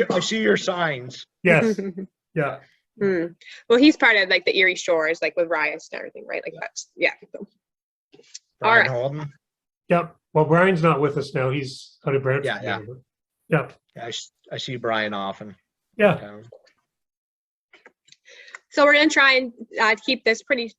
I see your signs. Yes. Yeah. Well, he's part of like the Erie Shores, like with Rias and everything, right? Like that's, yeah. So, Brian all right. Holden. Yep. Well, Brian's not with us now. He's out of Brantford. Yeah. Yeah. Yeah, I see Brian often. Yeah. So we're going to try and keep this pretty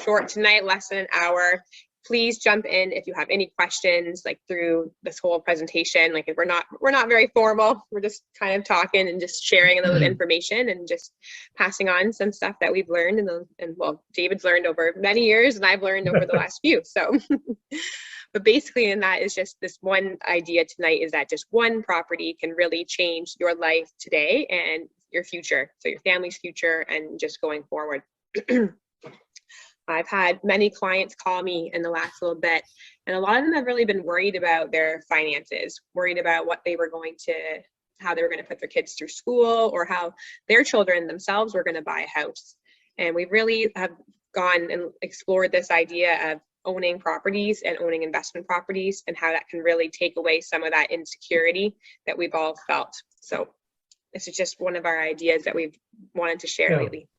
short tonight, less than an hour. Please jump in if you have any questions, like through this whole presentation. Like we're not very formal. We're just kind of talking and just sharing a little information and just passing on some stuff that we've learned and well, David's learned over many years and I've learned over the last few. So, but basically, in that is just this one idea tonight is that just one property can really change your life today and your future. So your family's future and just going forward. I've had many clients call me in the last little bit, and a lot of them have really been worried about their finances, worried about how they were going to put their kids through school or how their children themselves were going to buy a house. And we really have gone and explored this idea of owning properties and owning investment properties and how that can really take away some of that insecurity that we've all felt. So this is just one of our ideas that we've wanted to share lately.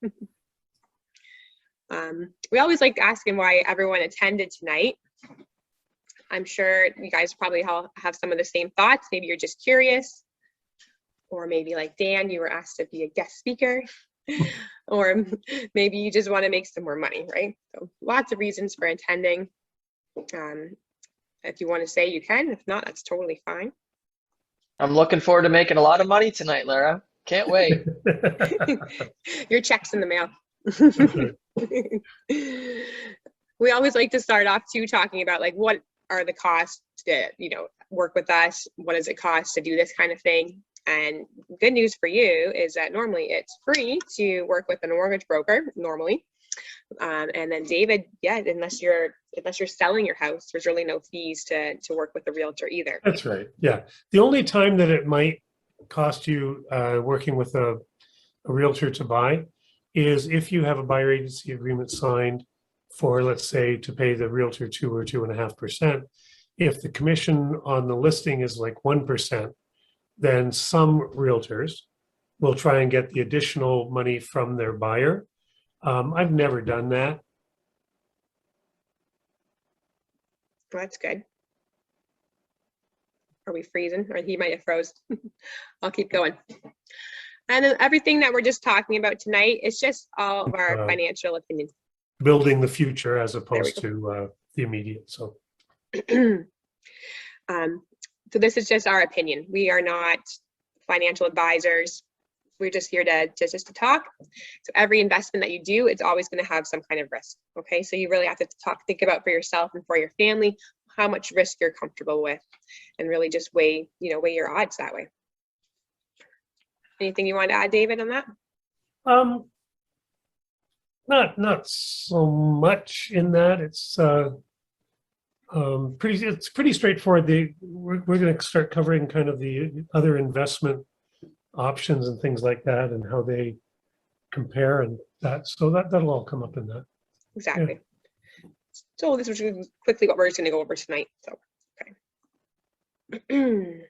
We always like asking why everyone attended tonight. I'm sure you guys probably all have some of the same thoughts. Maybe you're just curious, or maybe like Dan, you were asked to be a guest speaker, or maybe you just want to make some more money, right? So lots of reasons for attending. If you want to say, you can. If not, that's totally fine. I'm looking forward to making a lot of money tonight, Lara. Can't wait. Your check's in the mail. We always like to start off too talking about like what are the costs to work with us, what does it cost to do this kind of thing. And good news for you is that normally it's free to work with a mortgage broker normally, and then David, unless you're selling your house, there's really no fees to work with a realtor either. That's right. Yeah, the only time that it might cost you working with a realtor to buy is if you have a buyer agency agreement signed for, let's say, to pay the realtor 2 or 2.5%. If the commission on the listing is like 1%, then some realtors will try and get the additional money from their buyer. I've never done that. Well, that's good. Are we freezing? Or he might have froze. I'll keep going. And then everything that we're just talking about tonight is just all of our financial opinions. Building the future as opposed to the immediate. So this is just our opinion. We are not financial advisors. We're just here to talk. So every investment that you do, it's always going to have some kind of risk. Okay, so you really have to think about for yourself and for your family how much risk you're comfortable with, and really just weigh your odds that way. Anything you want to add, David, on that? Not so much in that. It's pretty straightforward. We're going to start covering kind of the other investment options and things like that, and how they compare, and that. So that'll all come up in that. Exactly. Yeah. So this is quickly what we're just going to go over tonight. So okay.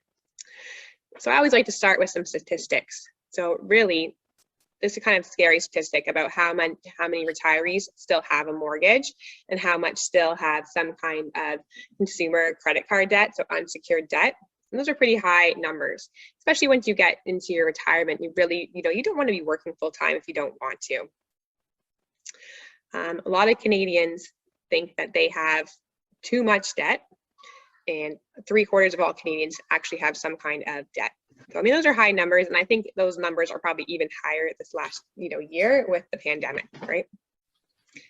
So I always like to start with some statistics. So really, this is a kind of scary statistic about how many retirees still have a mortgage and how much still have some kind of consumer credit card debt, so unsecured debt. And those are pretty high numbers, especially once you get into your retirement. You really, you don't want to be working full time if you don't want to. A lot of Canadians think that they have too much debt, and 3/4 of all Canadians actually have some kind of debt. So, I mean, those are high numbers, and I think those numbers are probably even higher this last, year with the pandemic, right?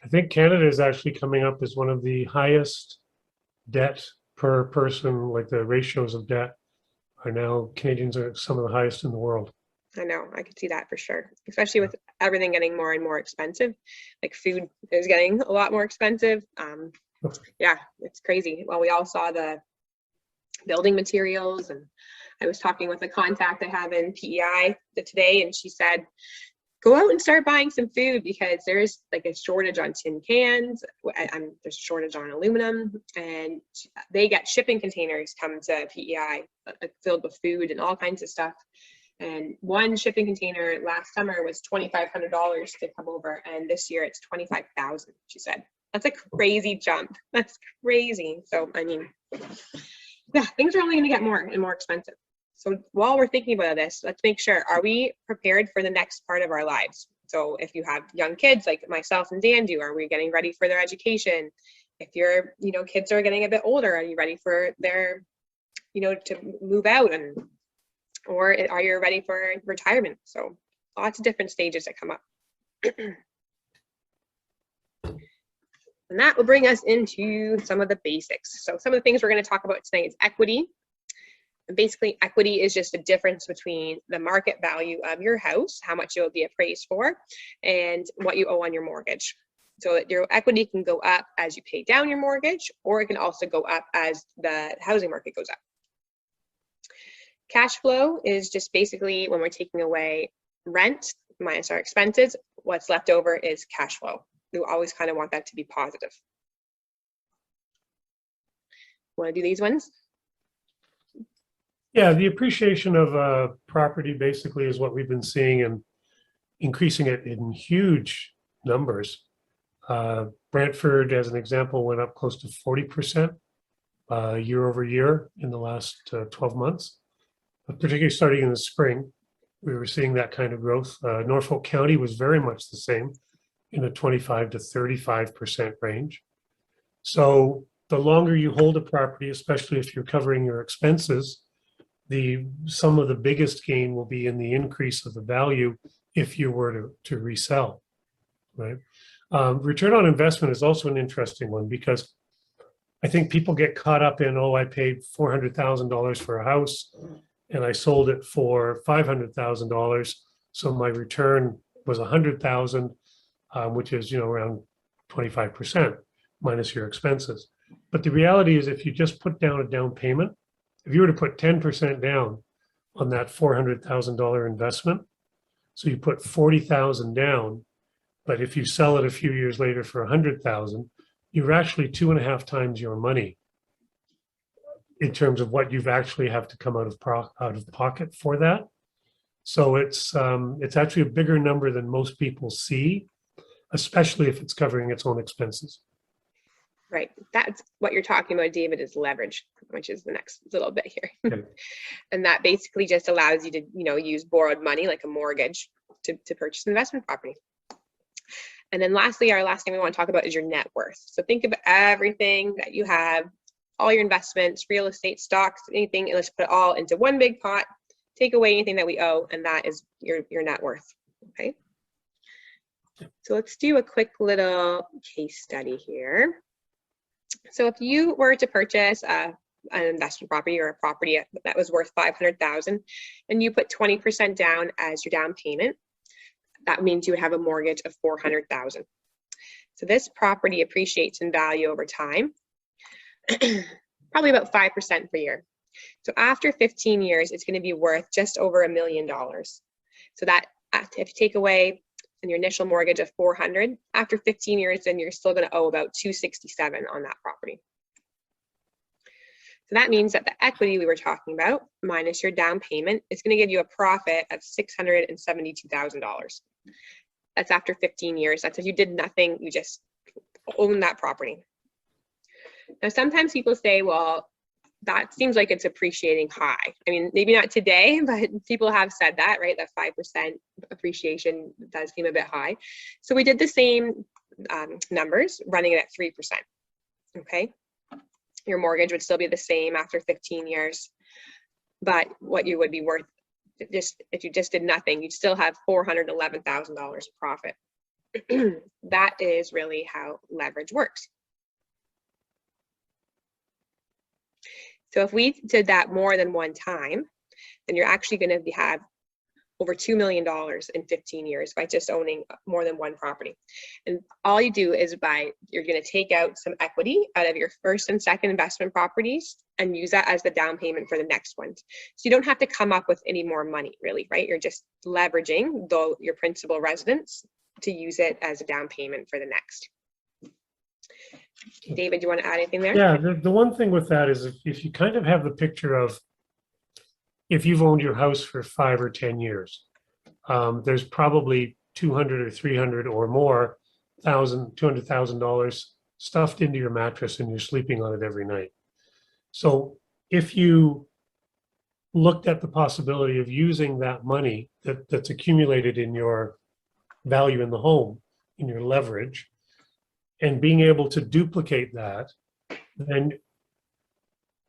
I think Canada is actually coming up as one of the highest debt per person, like the ratios of debt are now, Canadians are some of the highest in the world. I know, I could see that for sure, especially with everything getting more and more expensive. Like food is getting a lot more expensive. Yeah, it's crazy. Well, we all saw the building materials, and I was talking with a contact I have in PEI today, and she said, go out and start buying some food because there's like a shortage on tin cans. There's a shortage on aluminum, and they get shipping containers come to PEI filled with food and all kinds of stuff. And one shipping container last summer was $2,500 to come over, and this year it's 25,000, she said. That's a crazy jump. That's crazy. So, I mean, yeah, things are only going to get more and more expensive. So while we're thinking about this, let's make sure, are we prepared for the next part of our lives? So if you have young kids like myself and Dan do, are we getting ready for their education? If your, kids are getting a bit older, are you ready for their, to move out, and or are you ready for retirement? So lots of different stages that come up. And that will bring us into some of the basics. So some of the things we're going to talk about tonight is equity. And basically, equity is just the difference between the market value of your house, how much it will be appraised for, and what you owe on your mortgage. So that your equity can go up as you pay down your mortgage, or it can also go up as the housing market goes up. Cash flow is just basically when we're taking away rent minus our expenses, what's left over is cash flow. We always kind of want that to be positive. Want to do these ones? Yeah, the appreciation of property basically is what we've been seeing, and increasing it in huge numbers. Brantford, as an example, went up close to 40% year over year in the last 12 months, but particularly starting in the spring, we were seeing that kind of growth. Norfolk County was very much the same, in a 25 to 35% range. So the longer you hold a property, especially if you're covering your expenses, some of the biggest gain will be in the increase of the value if you were to resell, right? Return on investment is also an interesting one, because I think people get caught up in, I paid $400,000 for a house and I sold it for $500,000. So my return was $100,000, which is, around 25% minus your expenses. But the reality is, if you just put down a down payment, if you were to put 10% down on that $400,000 investment, so you put 40,000 down, but if you sell it a few years later for 100,000, you're actually 2.5 times your money in terms of what you've actually have to come out of pocket for that. So it's actually a bigger number than most people see, especially if it's covering its own expenses. Right. That's what you're talking about, David, is leverage, which is the next little bit here. Okay. And that basically just allows you to, use borrowed money like a mortgage to purchase investment property. And then lastly, our last thing we want to talk about is your net worth. So think of everything that you have, all your investments, real estate, stocks, anything, and let's put it all into one big pot, take away anything that we owe, and that is your net worth, okay? So let's do a quick little case study here. So if you were to purchase an investment property or a property that was worth $500,000 and you put 20% down as your down payment, that means you would have a mortgage of $400,000. So this property appreciates in value over time, probably about 5% per year. So after 15 years, it's going to be worth just over $1 million. So that if you take away your initial mortgage of $400,000, after 15 years, then you're still going to owe about $267,000 on that property. So that means that the equity we were talking about minus your down payment is going to give you a profit of $672,000. That's after 15 years. That's if you did nothing, you just own that property. Now, sometimes people say, well, that seems like it's appreciating high. I mean, maybe not today, but people have said that, right? That 5% appreciation does seem a bit high. So we did the same numbers, running it at 3%, okay? Your mortgage would still be the same after 15 years, but what you would be worth, just if you just did nothing, you'd still have $411,000 profit. That is really how leverage works. So if we did that more than one time, then you're actually going to have over $2 million in 15 years by just owning more than one property. And all you do is you're going to take out some equity out of your first and second investment properties and use that as the down payment for the next ones. So you don't have to come up with any more money, really, right? You're just leveraging your principal residence to use it as a down payment for the next. David, do you want to add anything there? Yeah, the one thing with that is if you kind of have the picture of, if you've owned your house for 5 or 10 years, there's probably 200 or 300 or more $200,000 stuffed into your mattress and you're sleeping on it every night. So if you looked at the possibility of using that money that's accumulated in your value in the home, in your leverage, and being able to duplicate that, then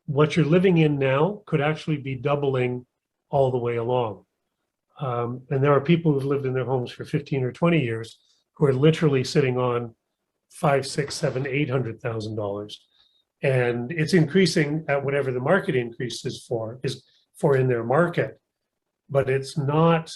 what you're living in now could actually be doubling all the way along. And there are people who've lived in their homes for 15 or 20 years who are literally sitting on $500,000, $600,000, $700,000, $800,000. And it's increasing at whatever the market increase is for in their market, but it's not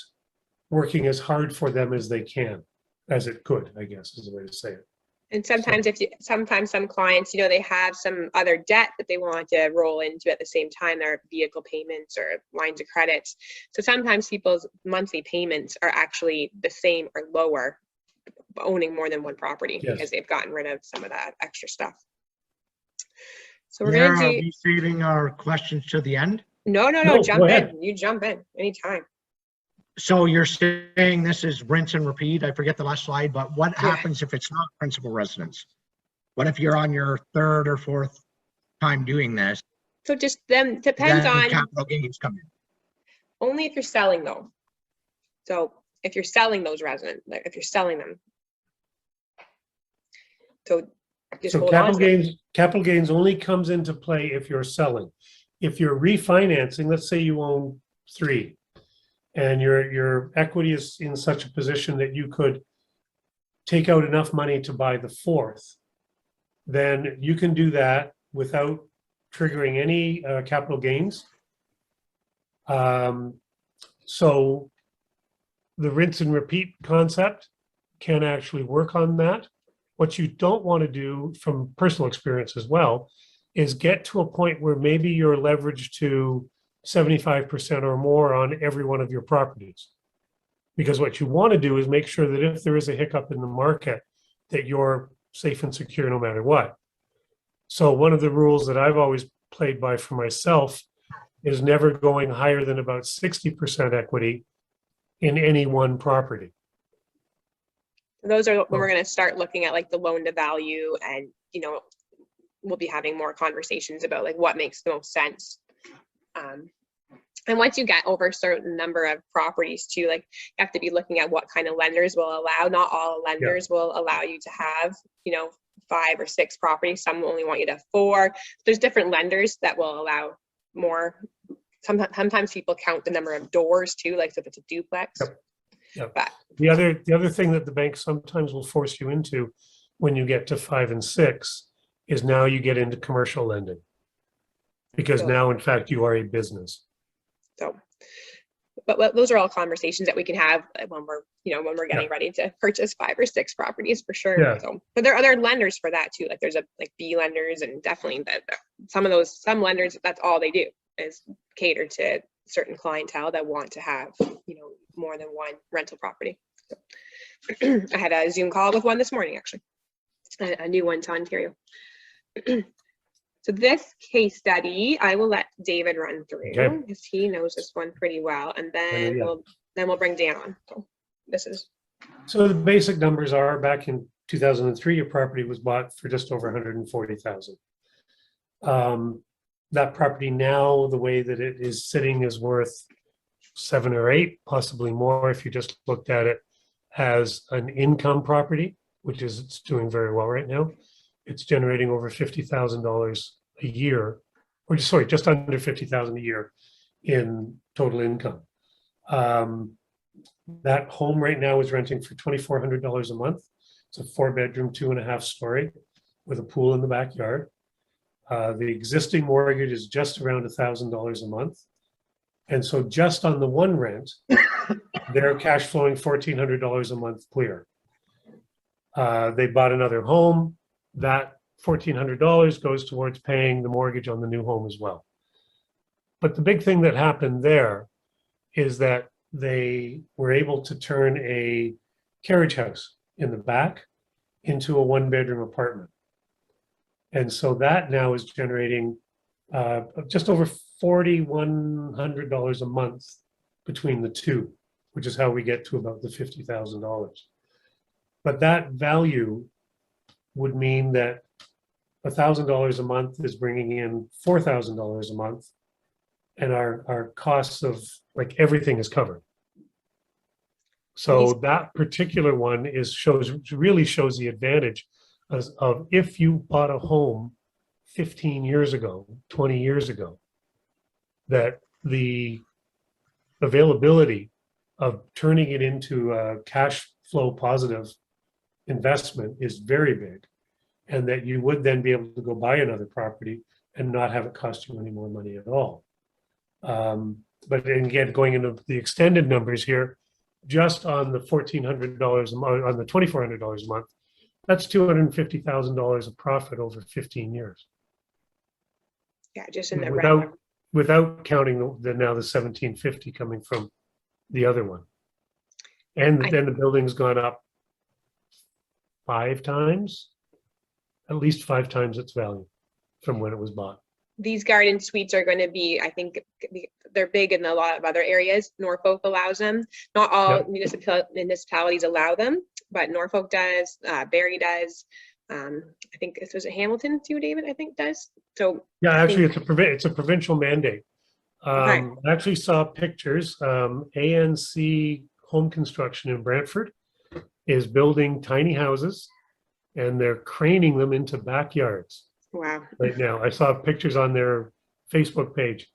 working as hard for them as they can, as it could, I guess is the way to say it. And sometimes sometimes some clients, they have some other debt that they want to roll into at the same time, their vehicle payments or lines of credits. So sometimes people's monthly payments are actually the same or lower owning more than one property, Yes. because they've gotten rid of some of that extra stuff. So we're Laura, gonna are do, we saving our questions to the end? no, No, jump go ahead. in. You jump in anytime. So you're saying this is rinse and repeat? I forget the last slide, but what Yeah. happens if it's not principal residence? What if you're on your third or fourth time doing this? So just then depends Then on capital gains come in. only if you're selling though. So if you're selling those residents, like if you're selling them. So just So hold on to them. capital gains only comes into play if you're selling. If you're refinancing, let's say you own 3 and your equity is in such a position that you could take out enough money to buy the 4th, then you can do that without triggering any capital gains. So the rinse and repeat concept can actually work on that. What you don't want to do, from personal experience as well, is get to a point where maybe you're leveraged to 75% or more on every one of your properties. Because what you want to do is make sure that if there is a hiccup in the market, that you're safe and secure no matter what. So one of the rules that I've always played by for myself is never going higher than about 60% equity in any one property. Those are when we're going to start looking at like the loan to value, and we'll be having more conversations about like what makes the most sense. And once you get over a certain number of properties too, like you have to be looking at what kind of lenders will allow. Not all lenders will allow you to have 5 or 6 properties. Some only want you to have 4. There's different lenders that will allow more. Sometimes people count the number of doors too, like if it's a duplex. Yep. But the other thing that the bank sometimes will force you into when you get to 5 and 6 is now you get into commercial lending, because now in fact you are a business. So, but those are all conversations that we can have when we're getting ready to purchase 5 or 6 properties for sure. Yeah. So, but there are other lenders for that too. Like there's B lenders, and definitely some lenders, that's all they do is cater to certain clientele that want to have more than one rental property. So, I had a Zoom call with one this morning, actually, a new one to Ontario. So this case study, I will let David run through because he knows this one pretty well, and then we'll bring Dan on. So the basic numbers are, back in 2003, your property was bought for just over $140,000. That property now, the way that it is sitting, is worth 7 or 8, possibly more if you just looked at it as an income property, which is it's doing very well right now. It's generating over $50,000 a year, or just under $50,000 a year in total income. That home right now is renting for $2,400 a month. It's a 4-bedroom, 2.5 story with a pool in the backyard. The existing mortgage is just around $1,000 a month. And so just on the one rent, they're cash flowing $1,400 a month clear. They bought another home. That $1,400 goes towards paying the mortgage on the new home as well. But the big thing that happened there is that they were able to turn a carriage house in the back into a 1-bedroom apartment. And so that now is generating just over $4,100 a month between the two, which is how we get to about the $50,000. But that value would mean that $1,000 a month is bringing in $4,000 a month, and our costs of like everything is covered. So that particular one really shows the advantage of if you bought a home 15 years ago, 20 years ago, that the availability of turning it into a cash flow positive investment is very big, and that you would then be able to go buy another property and not have it cost you any more money at all. But again, going into the extended numbers here, just on the $1,400 a month, on the $2,400 a month, that's $250,000 of profit over 15 years. Yeah, just in the rent. Without counting the 1,750 coming from the other one. And then the building's gone up 5 times, at least 5 times its value from when it was bought. These garden suites are going to be, I think, they're big in a lot of other areas. Norfolk allows them. Not all municipalities allow them, but Norfolk does, Barrie does. I think was it Hamilton too, David? I think does. So yeah, actually, it's a provincial mandate. Okay. I actually saw pictures. ANC Home Construction in Brantford is building tiny houses, and they're craning them into backyards. Wow. Right now, I saw pictures on their Facebook page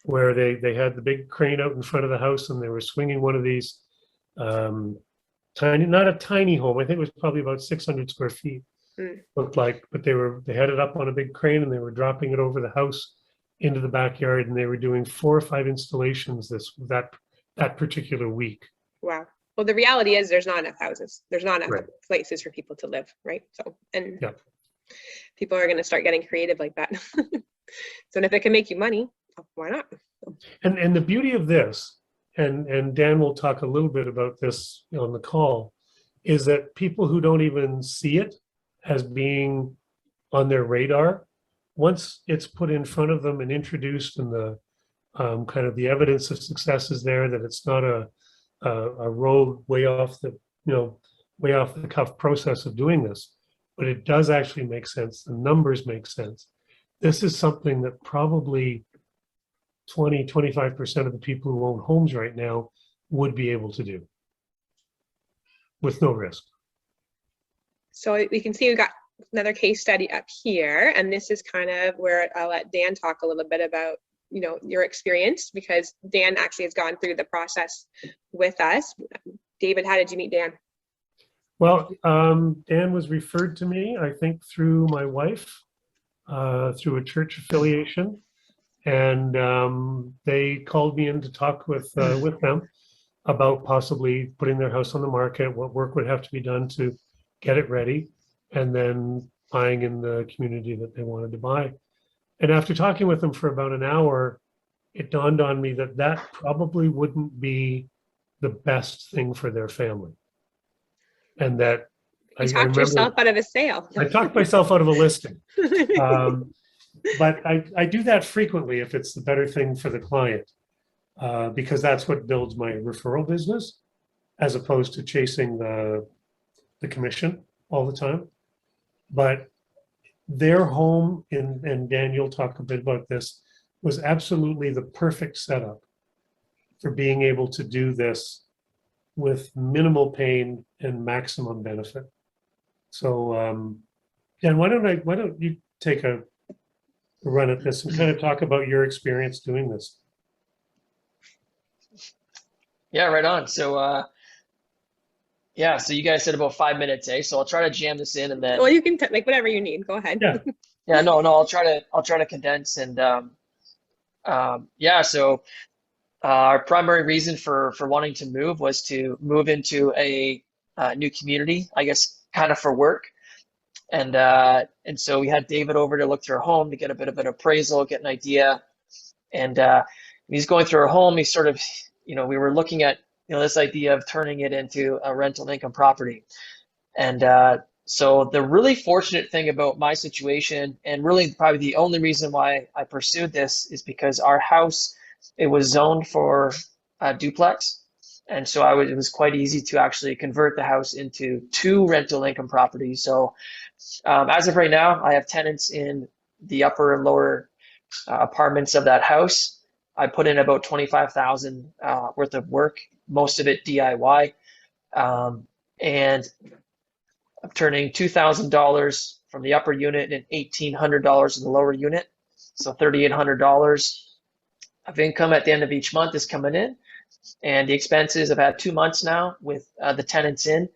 where they had the big crane out in front of the house, and they were swinging one of these tiny, not a tiny home. I think it was probably about 600 square feet. Looked like, but they had it up on a big crane, and they were dropping it over the house into the backyard, and they were doing 4 or 5 installations that particular week. Wow. Well, the reality is there's not enough houses. There's not enough places for people to live, right? So, and people are going to start getting creative like that. So if it can make you money, why not? And the beauty of this, and Dan will talk a little bit about this on the call, is that people who don't even see it as being on their radar, once it's put in front of them and introduced, and the kind of the evidence of success is there, that it's not a road way off the cuff process of doing this, but it does actually make sense. The numbers make sense. This is something that probably 20-25% of the people who own homes right now would be able to do with no risk. So we can see we've got another case study up here, and this is kind of where I'll let Dan talk a little bit about, your experience, because Dan actually has gone through the process with us. David, how did you meet Dan? Well, Dan was referred to me, I think, through my wife, through a church affiliation, and they called me in to talk with them about possibly putting their house on the market, what work would have to be done to get it ready, and then buying in the community that they wanted to buy. And after talking with them for about an hour, it dawned on me that that probably wouldn't be the best thing for their family. And that You talked yourself out of a sale. I talked myself out of a listing. But I do that frequently if it's the better thing for the client, because that's what builds my referral business, as opposed to chasing the commission all the time. But their home, and Daniel talked a bit about this, was absolutely the perfect setup for being able to do this with minimal pain and maximum benefit. So, Dan, why don't you take a run at this and kind of talk about your experience doing this? Yeah, right on. So, so you guys said about 5 minutes, eh? So I'll try to jam this in, and then. Well, you can like whatever you need. Go ahead. Yeah. Yeah, no, I'll try to condense, and So our primary reason for wanting to move was to move into a new community, I guess, kind of for work, and so we had David over to look through our home to get a bit of an appraisal, get an idea, and he's going through our home. He sort of, we were looking at this idea of turning it into a rental income property, and So the really fortunate thing about my situation, and really probably the only reason why I pursued this, is because our house, it was zoned for a duplex. And so it was quite easy to actually convert the house into 2 rental income properties. So as of right now, I have tenants in the upper and lower apartments of that house. I put in about 25,000 worth of work, most of it DIY. And I'm turning $2,000 from the upper unit and $1,800 in the lower unit. So $3,800 of income at the end of each month is coming in. And the expenses, I've had 2 months now with the tenants in.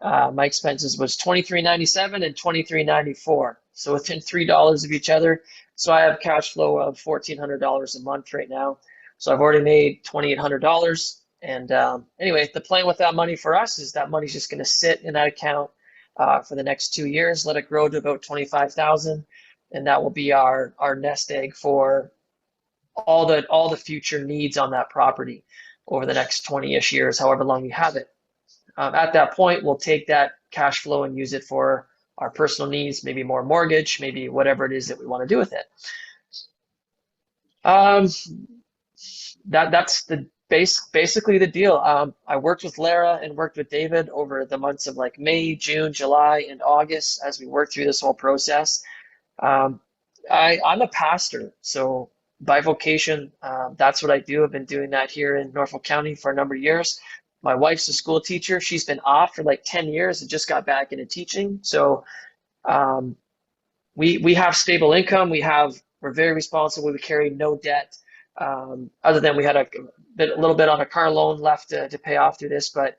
My expenses was $23.97 and $23.94. So within $3 of each other. So I have cash flow of $1,400 a month right now. So I've already made $2,800. And anyway, the plan with that money for us is that money's just going to sit in that account for the next 2 years, let it grow to about 25,000, and that will be our nest egg for all the future needs on that property over the next 20-ish years, however long you have it. At that point, we'll take that cash flow and use it for our personal needs, maybe more mortgage, maybe whatever it is that we want to do with it. That's basically the deal. I worked with Lara and worked with David over the months of like May, June, July, and August as we worked through this whole process. I'm a pastor, so by vocation, that's what I do. I've been doing that here in Norfolk County for a number of years. My wife's a school teacher. She's been off for like 10 years and just got back into teaching. So we have stable income. We're very responsible. We carry no debt. Other than we had a little bit on a car loan left to pay off through this, but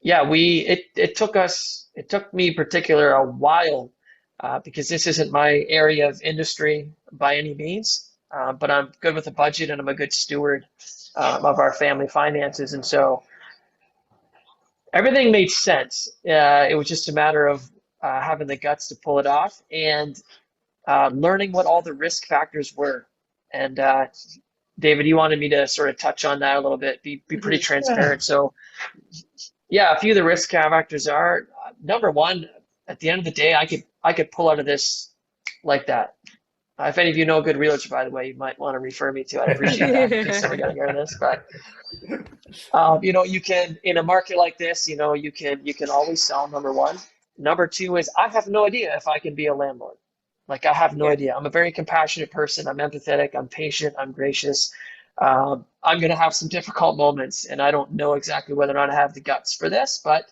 yeah, it took me in particular a while because this isn't my area of industry by any means, but I'm good with a budget and I'm a good steward of our family finances, and so everything made sense. It was just a matter of having the guts to pull it off and learning what all the risk factors were. And David, you wanted me to sort of touch on that a little bit, be pretty transparent. So yeah, a few of the risk factors are, number one, at the end of the day, I could pull out of this like that. If any of you know a good realtor, by the way, you might want to refer me to. I'd appreciate that in case somebody got to hear this. But you can, in a market like this, you can always sell, number one. Number two is I have no idea if I can be a landlord. Like, I have no idea. I'm a very compassionate person. I'm empathetic. I'm patient. I'm gracious. I'm going to have some difficult moments, and I don't know exactly whether or not I have the guts for this, but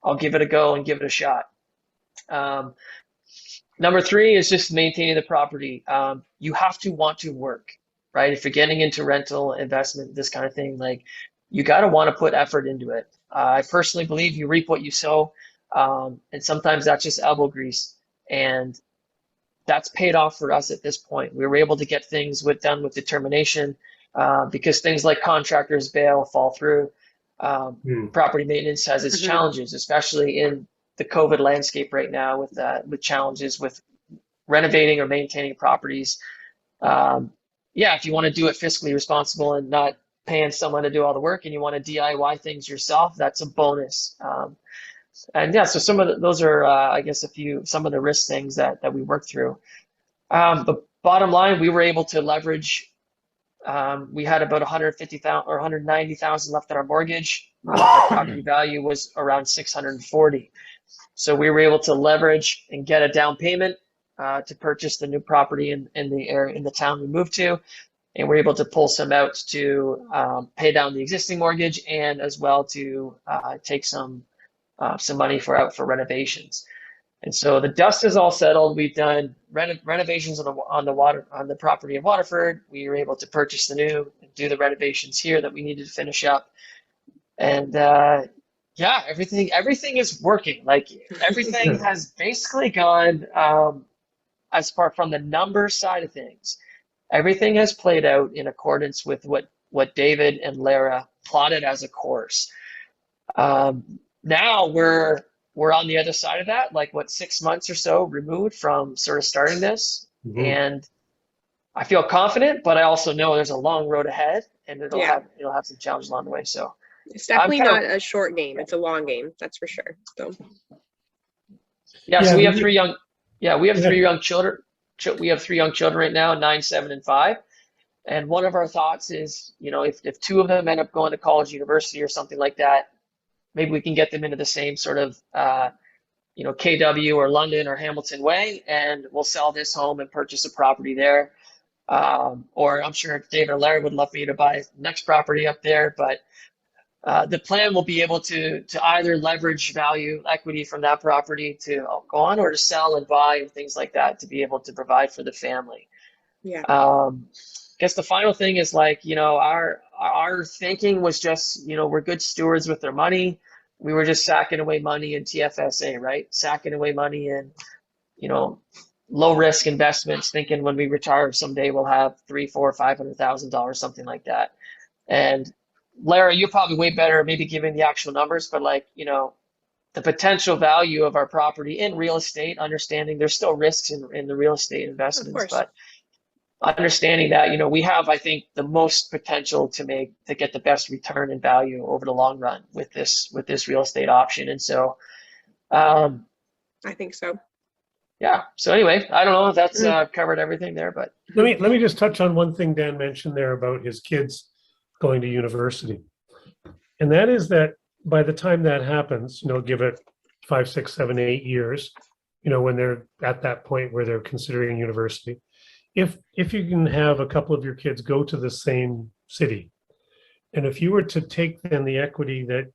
I'll give it a go and give it a shot. Number three is just maintaining the property. You have to want to work, right? If you're getting into rental investment, this kind of thing, like, you got to want to put effort into it. I personally believe you reap what you sow, and sometimes that's just elbow grease. And that's paid off for us at this point. We were able to get things done with determination because things like contractors bail, fall through. Property maintenance has its challenges, especially in the COVID landscape right now with challenges with renovating or maintaining properties. If you want to do it fiscally responsible and not paying someone to do all the work and you want to DIY things yourself, that's a bonus. So some of those are, I guess, some of the risk things that we worked through. The bottom line, we were able to leverage. We had about 150,000 or 190,000 left in our mortgage. Our property value was around 640. So we were able to leverage and get a down payment to purchase the new property in the area, in the town we moved to, and we're able to pull some out to pay down the existing mortgage and as well to take some money for renovations. And so the dust is all settled. We've done renovations on the property in Waterford. We were able to purchase the new and do the renovations here that we needed to finish up. And everything is working. Like, everything has basically gone as far from the number side of things. Everything has played out in accordance with what David and Lara plotted as a course. Now we're on the other side of that, like 6 months or so removed from sort of starting this. And I feel confident, but I also know there's a long road ahead and it'll have some challenges along the way. So It's definitely kinda- not a short game. It's a long game, that's for sure. So Yeah, Yeah, so we have we- three young, yeah, we have Yeah. three young children. We have three young children right now, 9, 7, and 5. And one of our thoughts is, if two of them end up going to college, university, or something like that, maybe we can get them into the same sort of, KW or London or Hamilton way, and we'll sell this home and purchase a property there. Or I'm sure David or Larry would love me to buy next property up there, but the plan will be able to either leverage value equity from that property to go on, or to sell and buy and things like that to be able to provide for the family. yeah, Guess the final thing is like, our thinking was just, we're good stewards with their money. We were just sacking away money in TFSA, right? Sacking away money in, low risk investments, thinking when we retire someday we'll have $300,000, $400,000, $500,000, something like that. And Larry, you're probably way better maybe giving the actual numbers, but like, the potential value of our property in real estate, understanding there's still risks in the real estate of investments, course. but understanding that, we have, I think, the most potential to get the best return and value over the long run with this real estate option. And so, I think so. yeah. So anyway, I don't know if that's covered everything there, but Let me just touch on one thing Dan mentioned there about his kids going to university. And that is that by the time that happens, give it 5, 6, 7, 8 years, when they're at that point where they're considering university, if you can have a couple of your kids go to the same city, and if you were to take then the equity that,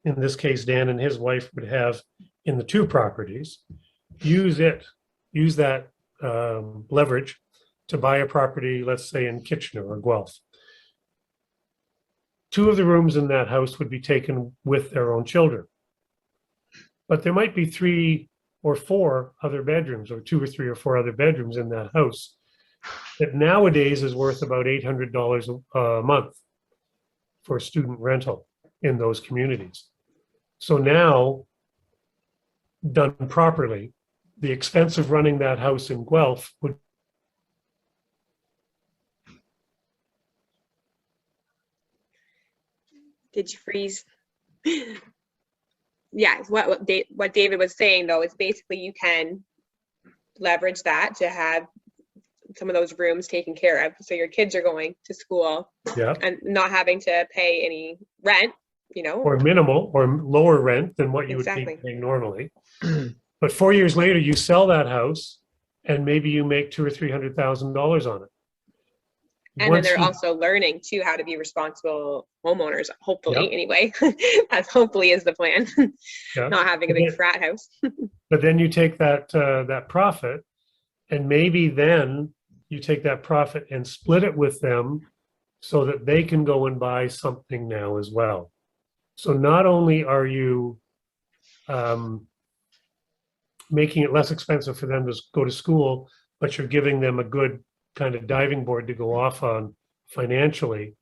in this case, Dan and his wife would have in the 2 properties, use that leverage to buy a property, let's say in Kitchener or Guelph. 2 of the rooms in that house would be taken with their own children. But there might be 3 or 4 other bedrooms, or 2 or 3 or 4 other bedrooms in that house that nowadays is worth about $800 a month for student rental in those communities. So now, done properly, the expense of running that house in Guelph would Did you freeze? Yeah, what David was saying though is basically you can leverage that to have some of those rooms taken care of. So your kids are going to school yeah, and not having to pay any rent, or minimal or lower rent than what you would Exactly. be paying normally. But 4 years later, you sell that house and maybe you make $200,000 or $300,000 on it. And then Once they're you- also learning too how to be responsible homeowners, hopefully, Yep. anyway. That hopefully is the plan. Yeah. Not having a big frat house. But then you take that profit, and maybe then you take that profit and split it with them so that they can go and buy something now as well. So not only are you making it less expensive for them to go to school, but you're giving them a good kind of diving board to go off on financially,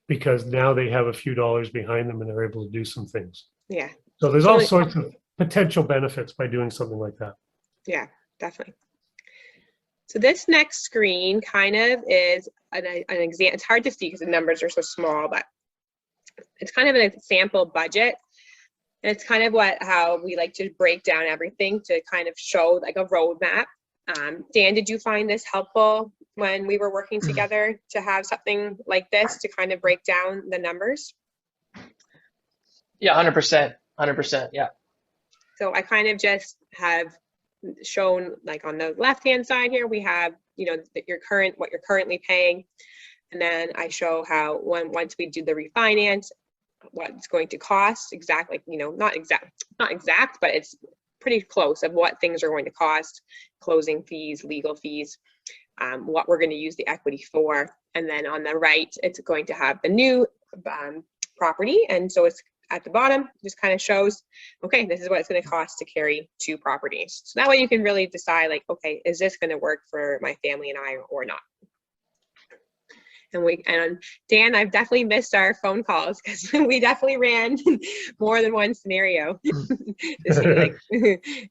because now they have a few dollars behind them and they're able to do some things. Yeah. So there's So all it- sorts of potential benefits by doing something like that. Yeah, definitely. So this next screen kind of is an example. It's hard to see because the numbers are so small, but it's kind of an example budget. And it's kind of how we like to break down everything to kind of show like a roadmap. Dan, did you find this helpful when we were working together to have something like this to kind of break down the numbers? yeah, 100%, 100%, yeah. So I kind of just have shown like on the left-hand side here, we have, what you're currently paying. And then I show how once we do the refinance, what it's going to cost exactly, not exact, but it's pretty close of what things are going to cost, closing fees, legal fees, what we're going to use the equity for. And then on the right, it's going to have the new property. And so it's at the bottom, just kind of shows, okay, this is what it's going to cost to carry 2 properties. So that way you can really decide like, okay, is this going to work for my family and I or not? And Dan, I've definitely missed our phone calls because we definitely ran more than one scenario to see like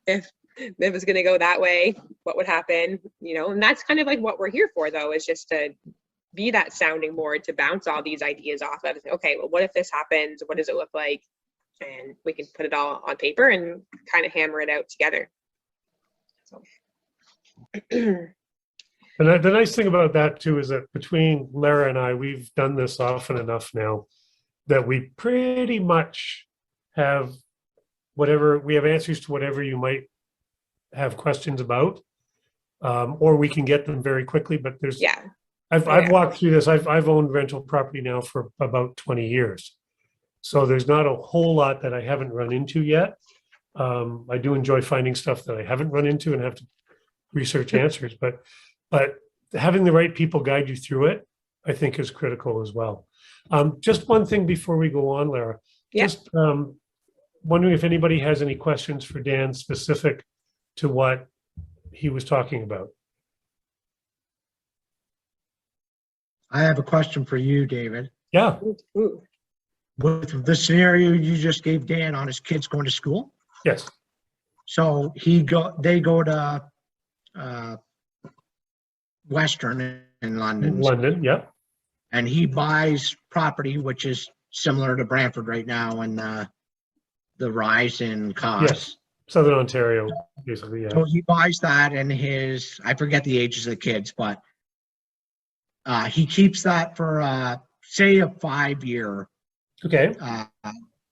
if it was going to go that way, what would happen, and that's kind of like what we're here for though, is just to be that sounding board to bounce all these ideas off of. Okay, well, what if this happens? What does it look like? And we can put it all on paper and kind of hammer it out together. So. And the nice thing about that too is that between Lara and I, we've done this often enough now that we pretty much have we have answers to whatever you might have questions about, or we can get them very quickly. But there's, Yeah, I've walked through this. I've owned rental property now for about 20 years. So there's not a whole lot that I haven't run into yet. I do enjoy finding stuff that I haven't run into and have to research answers, but having the right people guide you through it, I think, is critical as well. Just one thing before we go on, Lara. Yeah. Just wondering if anybody has any questions for Dan specific to what he was talking about. I have a question for you, David. Yeah. ooh. With the scenario you just gave Dan on his kids going to school, Yes. so they go to Western in London, London. Yeah. and he buys property which is similar to Brantford right now, and the rise in costs. Yes. Southern Ontario, basically. Yeah. So he buys that, and I forget the ages of the kids, but he keeps that for say a 5-year Okay.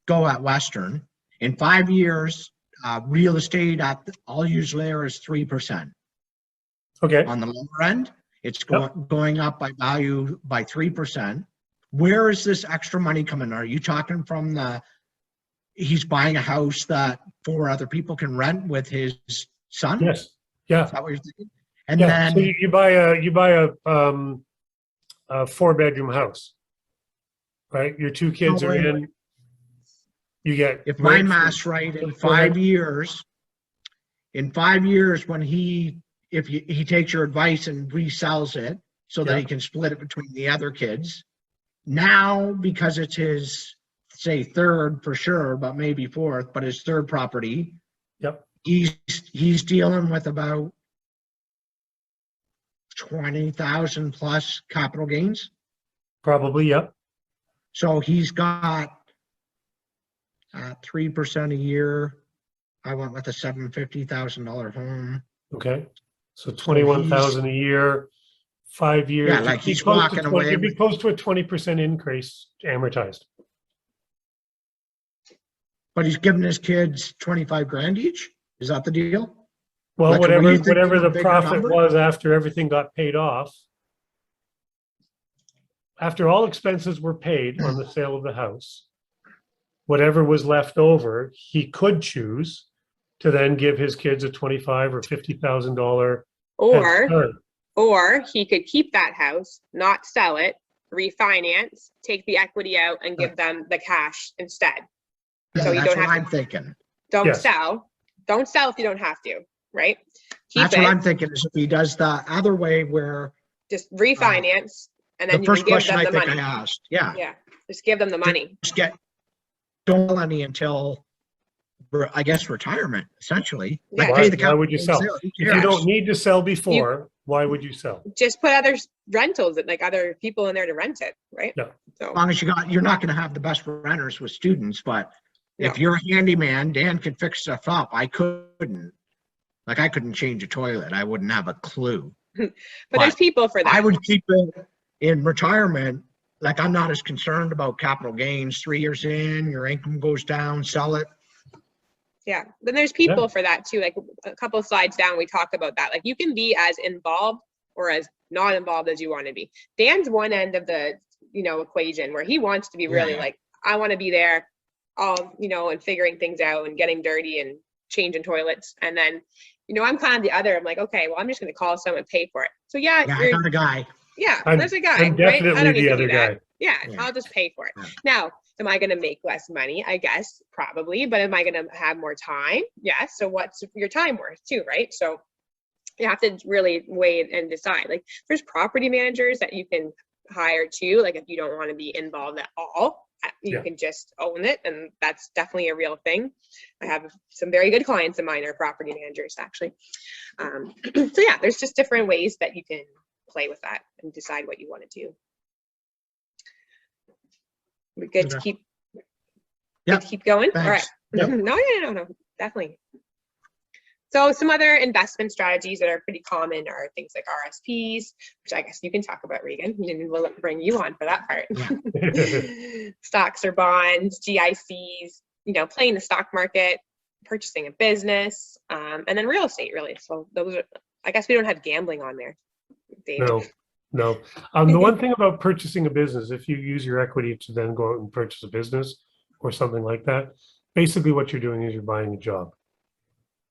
go at Western. In 5 years, real estate I'll use there is 3%. Okay. On the lower end, it's going up by value by 3%. Where is this extra money coming? Are you talking from he's buying a house that 4 other people can rent with his son? Yes. Yeah. Is that what you're thinking? And Yeah. then So you buy a 4-bedroom house, right? Your 2 kids are in. You get. if my rates for- math's right, in Go ahead. 5 years, when he takes your advice and resells it so that Yeah. he can split it between the other kids, now because it's his, say, third for sure, but maybe fourth, but his third property, Yep. he's dealing with about 20,000 plus capital gains. Probably. Yep. So he's got 3% a year. I went with a $750,000 home. Okay. So 21,000 a year, 5 years. Yeah, like he's walking away It'd be with- close to a 20% increase amortized. But he's giving his kids 25 grand each. Is that the deal? Well, Like, were you thinking whatever of a the bigger profit number? was after everything got paid off. After all expenses were paid on the sale of the house, whatever was left over, he could choose to then give his kids a $25,000 or $50,000 head start. Or he could keep that house, not sell it, refinance, take the equity out and give them the cash instead. Yeah, So you that's don't what have I'm thinking. Don't Yes. sell. Don't sell if you don't have to, right? Keep That's it, what I'm thinking, is if he does the other way where just refinance and the then you first can give question them I the think money. I asked, yeah. Yeah, just give them the money. Just don't sell any until, I guess, retirement, essentially. Like Yeah. pay the Why would you capital sell? gains there. Who If you cares? don't need to sell before, why would you sell? Just put other rentals, like other people in there to rent it, right? Yeah. So, As long as you're not gonna have the best renters with students, but if No. you're a handyman, Dan can fix stuff up. I couldn't. Like, I couldn't change a toilet. I wouldn't have a clue. but there's people for I that. would keep it in retirement. Like, I'm not as concerned about capital gains. 3 years in, your income goes down, sell it. Yeah. Then there's people Yeah. for that too. Like a couple slides down, we talk about that. Like you can be as involved or as not involved as you want to be. Dan's one end of the, equation where he wants to be really Yeah. like, I want to be there all, and figuring things out and getting dirty and changing toilets. And then, I'm kind of the other. I'm like, okay, well, I'm just going to call someone, pay for it. So yeah, Yeah, I got a guy. there's a guy, I'm right? I definitely don't need the to other do that. guy. Yeah, Yeah. I'll just pay for it. Yeah. Now, am I going to make less money? I guess probably, but am I going to have more time? Yes. So what's your time worth too, right? So you have to really weigh it and decide. Like there's property managers that you can hire too. Like if you don't want to be involved at all, you Yeah. can just own it. And that's definitely a real thing. I have some very good clients of mine are property managers actually. So yeah, there's just different ways that you can play with that and decide what you want to do. We're good to Okay. keep, Yep. good to keep going? All right. Thanks. Yep. No, definitely. So some other investment strategies that are pretty common are things like RSPs, which I guess you can talk about, Regan. We'll bring you on for that part. Stocks or bonds, GICs, playing the stock market, purchasing a business, and then real estate, really. So those are, I guess we don't have gambling on there, Dave. No. The one thing about purchasing a business, if you use your equity to then go out and purchase a business or something like that, basically what you're doing is you're buying a job.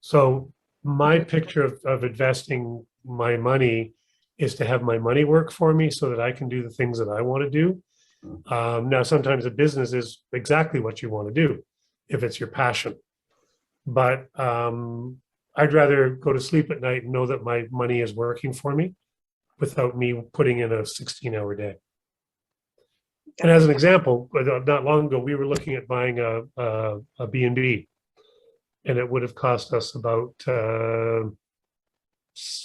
So my picture of investing my money is to have my money work for me so that I can do the things that I want to do. Now, sometimes a business is exactly what you want to do if it's your passion. But I'd rather go to sleep at night and know that my money is working for me without me putting in a 16-hour day. And as an example, not long ago, we were looking at buying a B&B. And it would have cost us about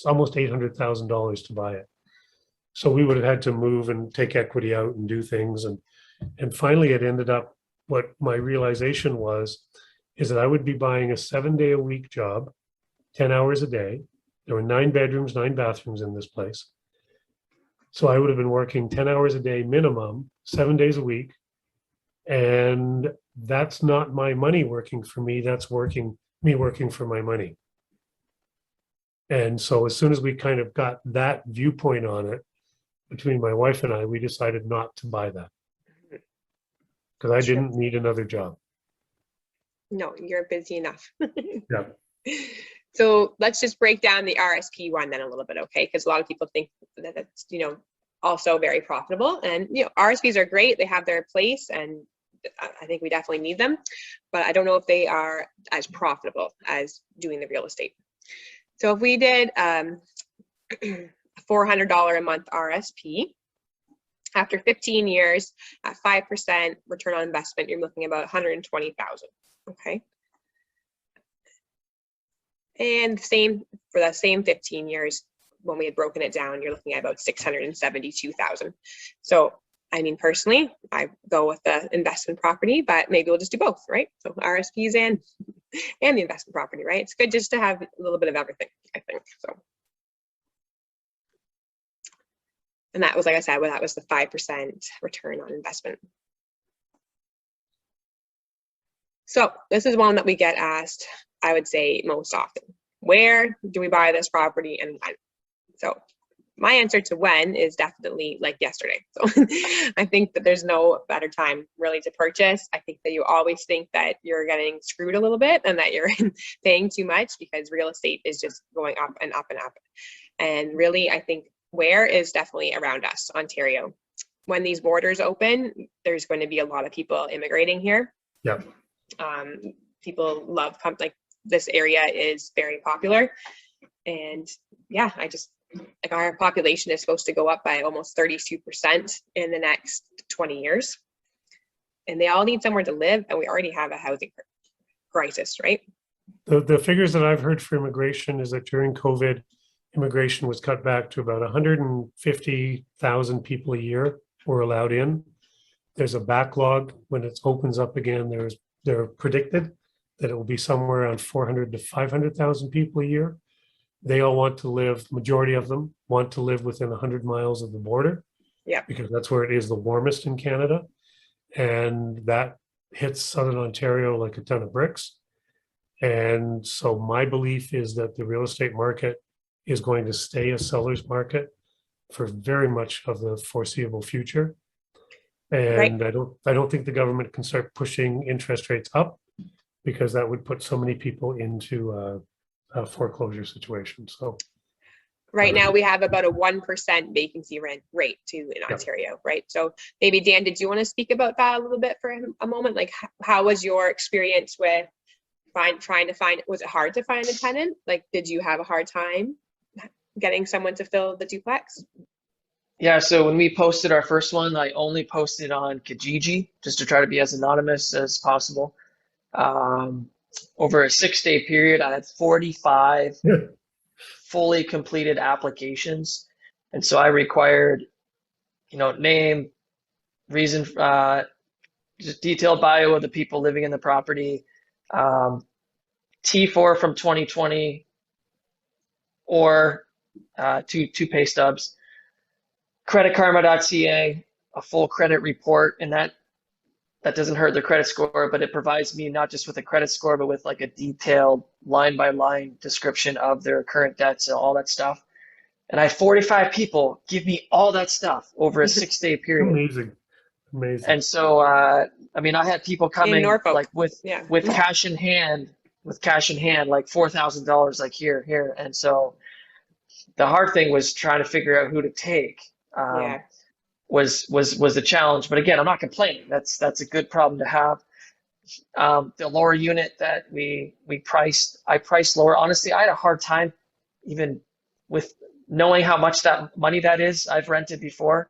almost $800,000 to buy it. So we would have had to move and take equity out and do things. And finally, it ended up, what my realization was, is that I would be buying a 7-day-a-week job, 10 hours a day. There were 9 bedrooms, 9 bathrooms in this place. So I would have been working 10 hours a day minimum, 7 days a week. And that's not my money working for me. That's me working for my money. And so as soon as we kind of got that viewpoint on it, between my wife and I, we decided not to buy that because I didn't need another job. No, you're busy enough. Yeah. So let's just break down the RSP one then a little bit, okay? Because a lot of people think that it's, also very profitable. And, RSPs are great. They have their place, and I think we definitely need them. But I don't know if they are as profitable as doing the real estate. So if we did $400 a month RSP, after 15 years at 5% return on investment, you're looking at about $120,000, okay? And same for the same 15 years, when we had broken it down, you're looking at about $672,000. So, I mean, personally, I go with the investment property, but maybe we'll just do both, right? So RSPs and the investment property, right? It's good just to have a little bit of everything, I think. So, and that was, like I said, that was the 5% return on investment. So this is one that we get asked, I would say, most often. Where do we buy this property and when? So my answer to when is definitely like yesterday. So I think that there's no better time really to purchase. I think that you always think that you're getting screwed a little bit and that you're paying too much because real estate is just going up and up and up. And really, I think where is definitely around us, Ontario. When these borders open, there's going to be a lot of people immigrating here. Yeah. People love, like, this area is very popular. And yeah, like, our population is supposed to go up by almost 32% in the next 20 years. And they all need somewhere to live, and we already have a housing crisis, right? The figures that I've heard for immigration is that during COVID, immigration was cut back to about 150,000 people a year were allowed in. There's a backlog. When it opens up again, they're predicted that it will be somewhere around 400 to 500,000 people a year. They all want to live, majority of them want to live within 100 miles of the border. Yeah. Because that's where it is the warmest in Canada. And that hits Southern Ontario like a ton of bricks. And so my belief is that the real estate market is going to stay a seller's market for very much of the foreseeable future. And right. I don't think the government can start pushing interest rates up because that would put so many people into a foreclosure situation. So right now we have about a 1% vacancy rate too in Ontario, right? So maybe Dan, did you want to speak about that a little bit for a moment? Like, how was your experience with trying to find, was it hard to find a tenant? Like, did you have a hard time getting someone to fill the duplex? Yeah, so when we posted our first one, I only posted on Kijiji just to try to be as anonymous as possible. Over a 6-day period, I had 45 fully completed applications. And so I required, name, reason, just detailed bio of the people living in the property, T4 from 2020, or two pay stubs, creditkarma.ca, a full credit report, and that doesn't hurt their credit score, but it provides me not just with a credit score, but with like a detailed line by line description of their current debts and all that stuff. And I had 45 people give me all that stuff over a 6-day period. Amazing. Amazing. And so, I had people coming Norfolk. like with cash in hand, like $4,000, like here. And so the hard thing was trying to figure out who to take. Was the challenge. But again, I'm not complaining. That's a good problem to have. The lower unit that I priced lower. Honestly, I had a hard time even with knowing how much that money that is. I've rented before.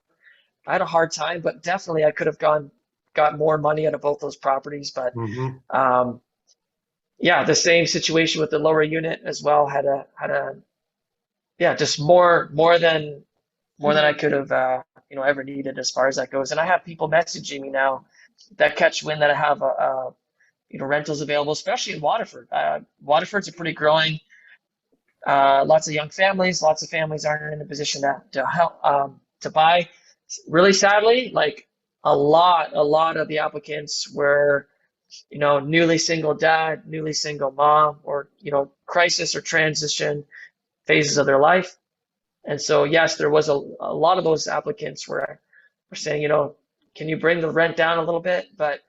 I had a hard time, but definitely I could have got more money out of both those properties. But the same situation with the lower unit as well. Had a just more than I could have ever needed as far as that goes. And I have people messaging me now that catch wind that I have rentals available, especially in Waterford. Waterford's a pretty growing, lots of young families. Lots of families aren't in a position to help to buy. Really sadly, like a lot of the applicants were newly single dad, newly single mom, or crisis or transition phases of their life. And so, yes, there was a lot of those applicants were saying, can you bring the rent down a little bit? But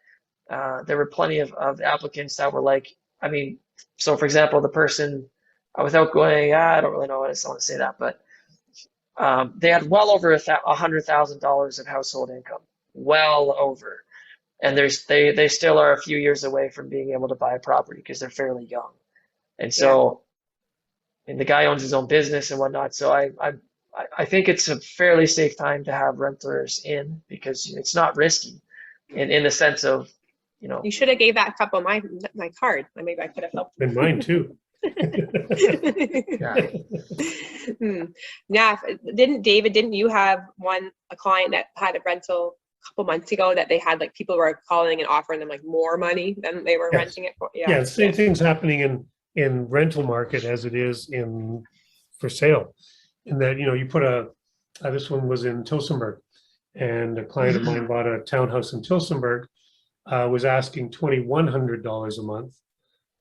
there were plenty of applicants that were like, so for example, the person, without going, I don't really know what I want to say that, but they had well over $100,000 of household income, well over. And they still are a few years away from being able to buy a property because they're fairly young. And so, and the guy owns his own business and whatnot. So I think it's a fairly safe time to have renters in because it's not risky in the sense of, You should have gave that couple my card. Maybe I could have helped. And mine too. Didn't you have a client that had a rental a couple months ago that they had like people were calling and offering them like more money than they were renting it for? The same thing's happening in rental market as it is for sale. In that, you put this one was in Tillsonburg, and a client of mine bought a townhouse in Tillsonburg, was asking $2,100 a month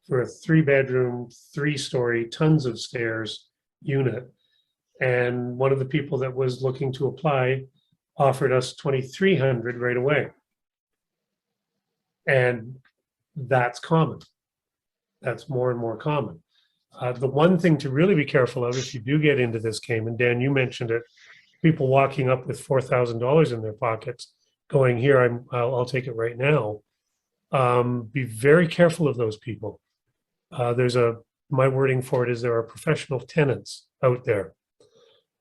for a 3-bedroom, 3-story, tons of stairs unit. And one of the people that was looking to apply offered us $2,300 right away. And that's common. That's more and more common. The one thing to really be careful of if you do get into this game, and Dan, you mentioned it, people walking up with $4,000 in their pockets going, here, I'll take it right now. Be very careful of those people. My wording for it is there are professional tenants out there.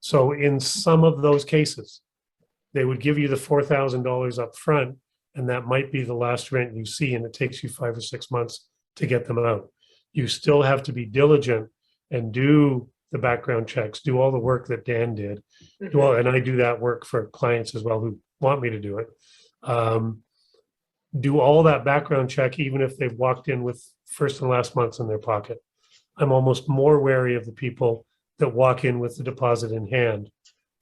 So in some of those cases, they would give you the $4,000 up front, and that might be the last rent you see, and it takes you 5 or 6 months to get them out. You still have to be diligent and do the background checks, do all the work that Dan did. And I do that work for clients as well who want me to do it. Do all that background check, even if they've walked in with first and last months in their pocket. I'm almost more wary of the people that walk in with the deposit in hand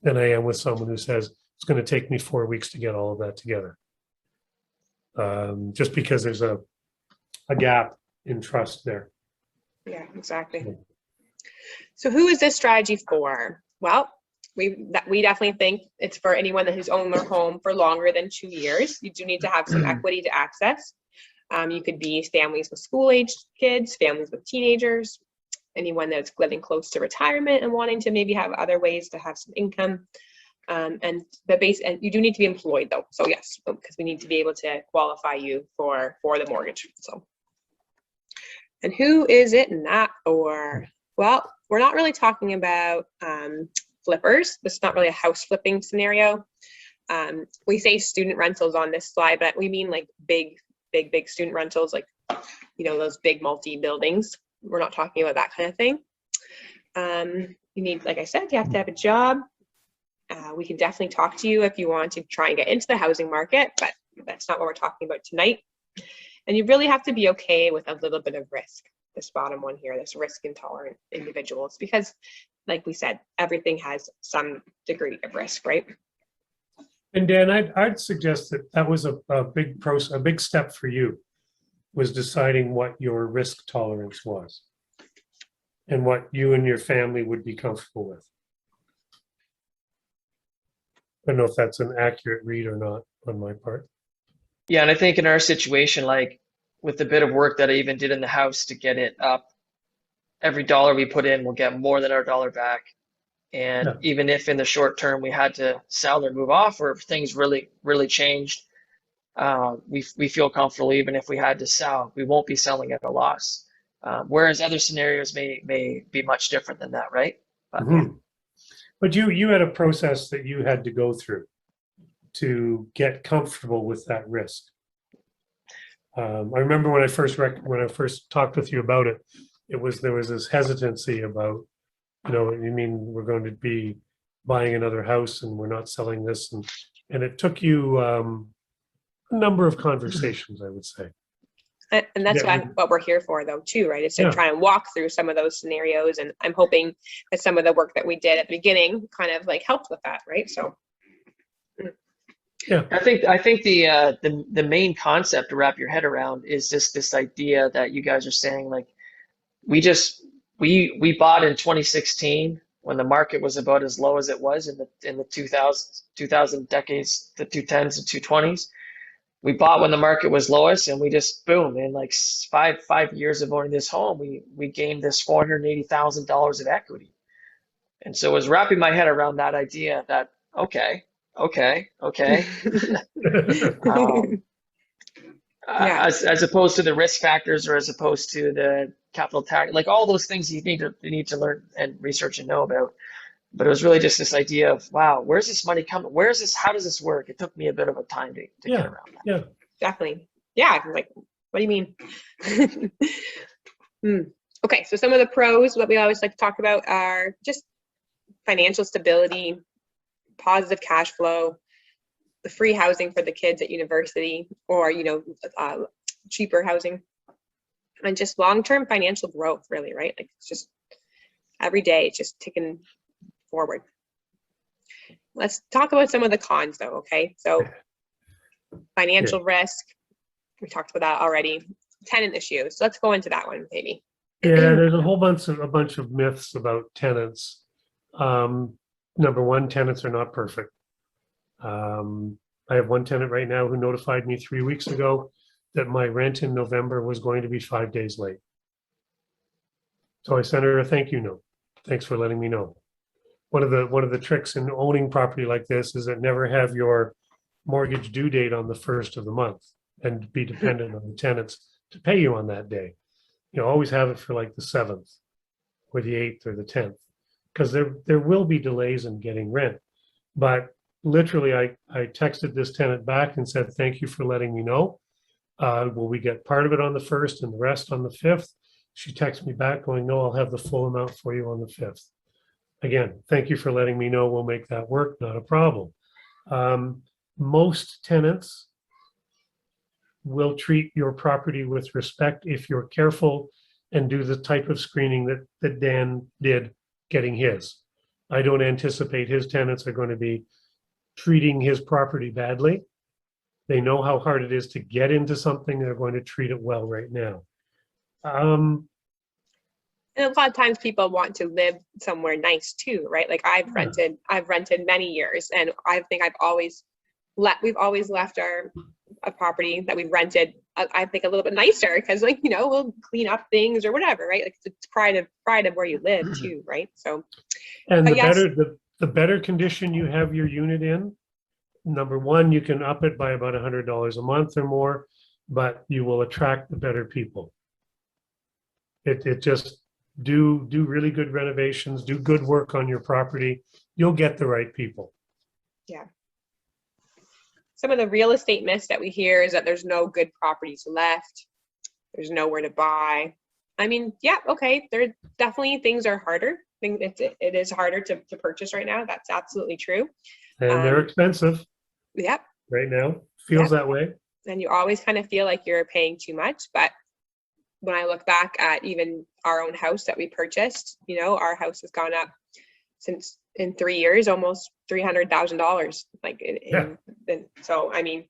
than I am with someone who says, it's going to take me 4 weeks to get all of that together. Just because there's a gap in trust there. Yeah, exactly. So who is this strategy for? Well, we definitely think it's for anyone who's owned their home for longer than 2 years. You do need to have some equity to access. You could be families with school-aged kids, families with teenagers, anyone that's living close to retirement and wanting to maybe have other ways to have some income. And you do need to be employed though. So yes, because we need to be able to qualify you for the mortgage. So, and who is it not for? Well, we're not really talking about flippers. This is not really a house flipping scenario. We say student rentals on this slide, but we mean like big student rentals, like, those big multi-buildings. We're not talking about that kind of thing. You need, like I said, you have to have a job. We can definitely talk to you if you want to try and get into the housing market, but that's not what we're talking about tonight. And you really have to be okay with a little bit of risk. This bottom one here, this risk intolerant individuals, because like we said, everything has some degree of risk, right? And Dan, I'd suggest that was a big process, a big step for you, was deciding what your risk tolerance was and what you and your family would be comfortable with. I don't know if that's an accurate read or not on my part. Yeah, and I think in our situation, like with the bit of work that I even did in the house to get it up, every dollar we put in will get more than our dollar back. And Yeah. even if in the short term we had to sell or move off, or if things really changed, we feel comfortable even if we had to sell, we won't be selling at a loss. Whereas other scenarios may be much different than that, right? But yeah. But you had a process that you had to go through to get comfortable with that risk. I remember when I first talked with you about it, there was this hesitancy about, you mean we're going to be buying another house and we're not selling this, and it took you a number of conversations, I would say. And that's what we're here for, though, too, right? Is to try and walk through some of those scenarios. And I'm hoping that some of the work that we did at the beginning kind of like helped with that, right? So, yeah, I think the main concept to wrap your head around is just this idea that you guys are saying, like, we bought in 2016 when the market was about as low as it was in the 2000 decades, the 2010s and 2020s. We bought when the market was lowest, and we just boom, in like five years of owning this home, we gained this $480,000 of equity. And so I was wrapping my head around that idea that okay. Yeah. As opposed to the risk factors, or as opposed to the capital tax, like all those things you need to learn and research and know about. But it was really just this idea of, wow, where's this money coming? Where's this? How does this work? It took me a bit of a time to get around that. Yeah, Definitely. Yeah. Like, what do you mean? Okay. So some of the pros, what we always like to talk about, are just financial stability, positive cash flow, the free housing for the kids at university, or, cheaper housing, and just long-term financial growth, really, right? Like, it's just every day, it's just ticking forward. Let's talk about some of the cons, though, okay? So financial risk, we talked about that already. Tenant issues. So let's go into that one, maybe. Yeah, there's a bunch of myths about tenants. Number one, tenants are not perfect. I have one tenant right now who notified me 3 weeks ago that my rent in November was going to be 5 days late. So I sent her a thank you note. Thanks for letting me know. One of the tricks in owning property like this is that never have your mortgage due date on the first of the month and be dependent on the tenants to pay you on that day. Always have it for like the 7th or the 8th or the 10th, because there will be delays in getting rent. But literally, I texted this tenant back and said, thank you for letting me know. Will we get part of it on the 1st and the rest on the 5th? She texted me back going, no, I'll have the full amount for you on the 5th. Again, thank you for letting me know. We'll make that work, not a problem. Most tenants will treat your property with respect if you're careful and do the type of screening that Dan did getting his. I don't anticipate his tenants are going to be treating his property badly. They know how hard it is to get into something. They're going to treat it well right now. And a lot of times people want to live somewhere nice too, right? Like I've rented many years, and I think we've always left a property that we've rented, I think, a little bit nicer, because we'll clean up things or whatever, right? Like it's pride of where you live too, right? So, and the better condition you have your unit in, number one, you can up it by about $100 a month or more, but you will attract the better people. It just do really good renovations, do good work on your property. You'll get the right people. Yeah. Some of the real estate myths that we hear is that there's no good properties left. There's nowhere to buy. I mean, yeah, okay. There definitely things are harder think it is harder to purchase right now. That's absolutely true. And they're expensive Yep. right now. Feels that way. And you always kind of feel like you're paying too much. But when I look back at even our own house that we purchased, our house has gone up since in 3 years, almost $300,000. Like, so, I mean,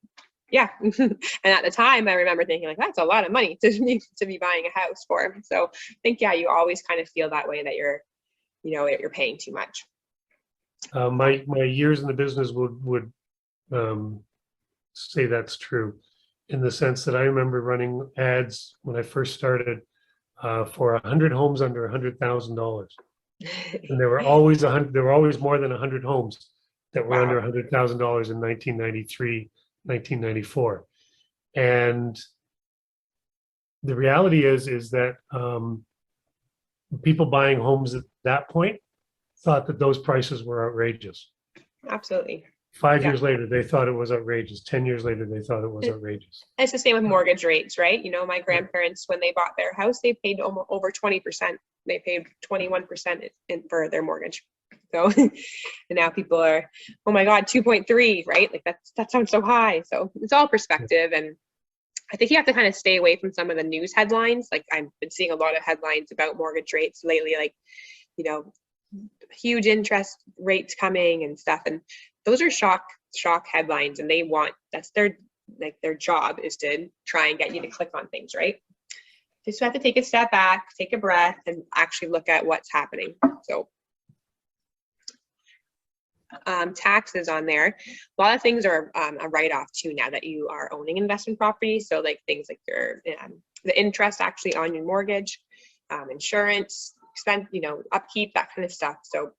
yeah. And at the time I remember thinking like, that's a lot of money to be buying a house for. So I think, yeah, you always kind of feel that way that you're paying too much. My years in the business would say that's true, in the sense that I remember running ads when I first started for 100 homes under $100,000, and there were always more than 100 homes that were under $100,000 in 1993, 1994, and the reality is that people buying homes at that point thought that those prices were outrageous. Absolutely. 5 years later, they thought it was outrageous. 10 years later, they thought it was outrageous. It's the same with mortgage rates, right? My grandparents, when they bought their house, they paid over 20%. They paid 21% for their mortgage. So, and now people are, oh my God, 2.3, right? Like that sounds so high. So it's all perspective. And I think you have to kind of stay away from some of the news headlines. Like I've been seeing a lot of headlines about mortgage rates lately, like, huge interest rates coming and stuff. And those are shock headlines, and that's their job is to try and get you to click on things, right? Just have to take a step back, take a breath, and actually look at what's happening. So taxes on there. A lot of things are a write-off too now that you are owning investment properties. So like things like your the interest actually on your mortgage, insurance, expense, upkeep, that kind of stuff. So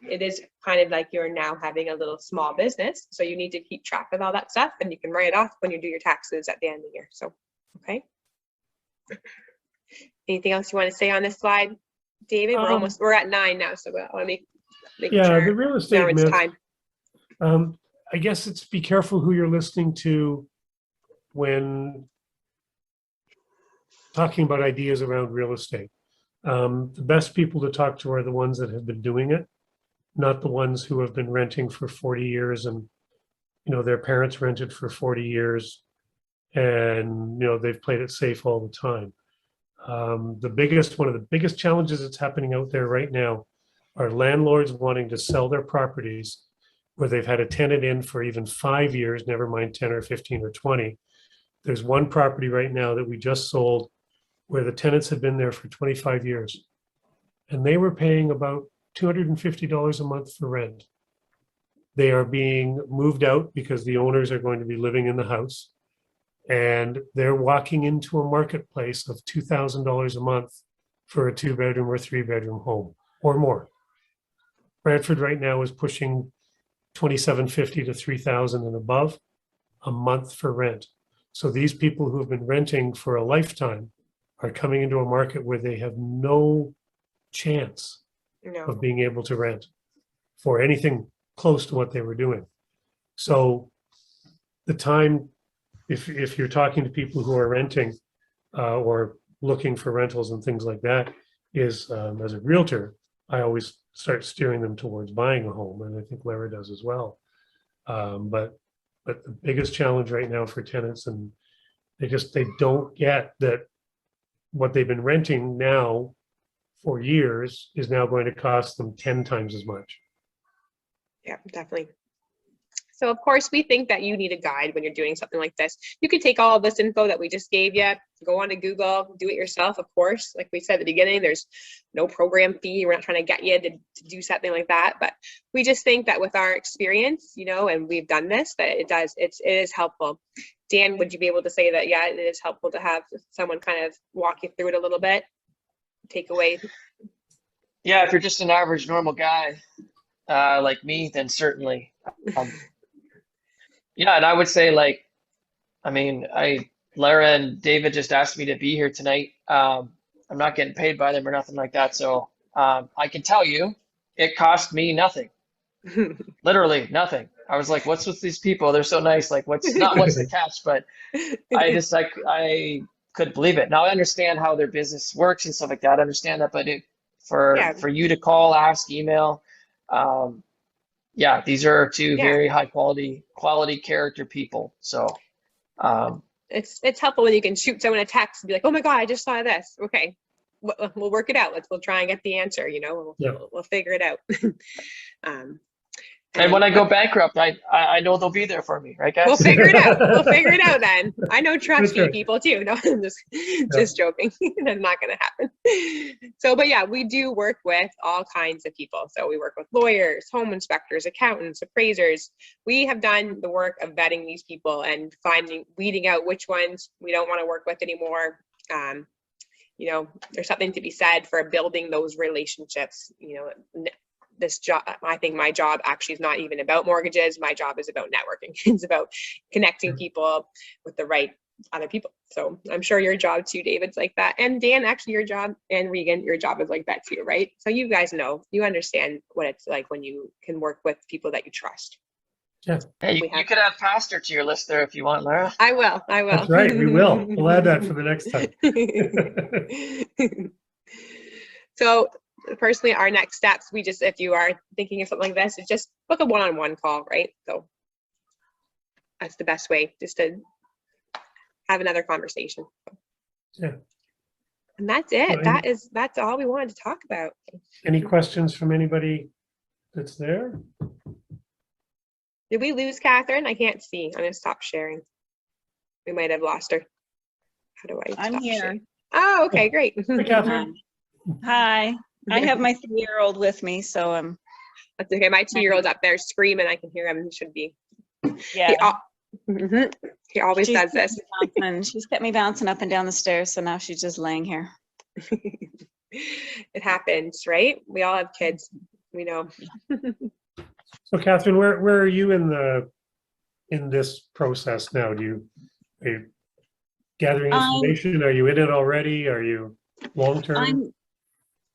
it is kind of like you're now having a little small business. So you need to keep track of all that stuff, and you can write it off when you do your taxes at the end of the year. So, okay. Anything else you want to say on this slide, David? We're at 9 now, so I want to make sure the real estate it's myth, time. I guess it's be careful who you're listening to when talking about ideas around real estate. The best people to talk to are the ones that have been doing it, not the ones who have been renting for 40 years and, their parents rented for 40 years and, they've played it safe all the time. One of the biggest challenges that's happening out there right now are landlords wanting to sell their properties where they've had a tenant in for even 5 years, never mind 10 or 15 or 20. There's one property right now that we just sold where the tenants had been there for 25 years, and they were paying about $250 a month for rent. They are being moved out because the owners are going to be living in the house, and they're walking into a marketplace of $2,000 a month for a 2-bedroom or 3-bedroom home or more. Brantford right now is pushing $2,750 to $3,000 and above a month for rent. So these people who have been renting for a lifetime are coming into a market where they have no chance of being able to rent for anything close to what they were doing. So the time, if you're talking to people who are renting or looking for rentals and things like that, is as a realtor, I always start steering them towards buying a home, and I think Lara does as well. But the biggest challenge right now for tenants, and they don't get that what they've been renting now for years is now going to cost them 10 times as much. Yeah, definitely. So of course, we think that you need a guide when you're doing something like this. You can take all of this info that we just gave you, go on to Google, do it yourself, of course. Like we said at the beginning, there's no program fee. We're not trying to get you to do something like that. But we just think that with our experience, and we've done this, that it is helpful. Dan, would you be able to say that, yeah, it is helpful to have someone kind of walk you through it a little bit, take away? Yeah, if you're just an average normal guy like me, then certainly. Yeah, and I would say Lara and David just asked me to be here tonight. I'm not getting paid by them or nothing like that. So I can tell you it cost me nothing, literally nothing. I was like, what's with these people? They're so nice. Like, what's the catch? But I couldn't believe it. Now I understand how their business works and stuff like that. I understand that, but Yeah. for you to call, ask, email. Yeah, these are two Yeah. very high quality character people. So It's helpful when you can shoot someone a text and be like, oh my God, I just saw this. Okay, we'll work it out. We'll try and get the answer, you know, Yeah. we'll figure it out. and when I go bankrupt, I know they'll be there for me, right, guys? We'll figure it out. We'll figure it out then. I know trusty right. people too. No, I'm just joking. That's not going to happen. So, but yeah, we do work with all kinds of people. So we work with lawyers, home inspectors, accountants, appraisers. We have done the work of vetting these people and weeding out which ones we don't want to work with anymore. You know, there's something to be said for building those relationships. You know, this job, I think my job actually is not even about mortgages. My job is about networking. It's about connecting people with the right other people. So I'm sure your job too, David's like that. And Dan, actually your job, and Regan, your job is like that too, right? So you guys know, you understand what it's like when you can work with people that you trust. Yeah. Hey, you could add pastor to your list there if you want, Lara. I will. That's right. We will. We'll add that for the next time. So personally, our next steps, if you are thinking of something like this, is just book a one-on-one call, right? So that's the best way, just to have another conversation. Yeah. And that's it. Well, That's all we wanted to talk about. Any questions from anybody that's there? Did we lose Catherine? I can't see. I'm gonna stop sharing. We might have lost her. How do I I'm stop here. sharing? Oh, okay, great. Hi, Catherine. Hi, I have my 3-year-old with me, so That's okay. My 2-year-old's up there screaming. I can hear him. He should be. yeah. He always She's does this. She's kept me bouncing up and down the stairs, so now she's just laying here. It happens, right? We all have kids. We know. So Catherine, where are you in this process now? Are you gathering information? Are you in it already? Are you long-term?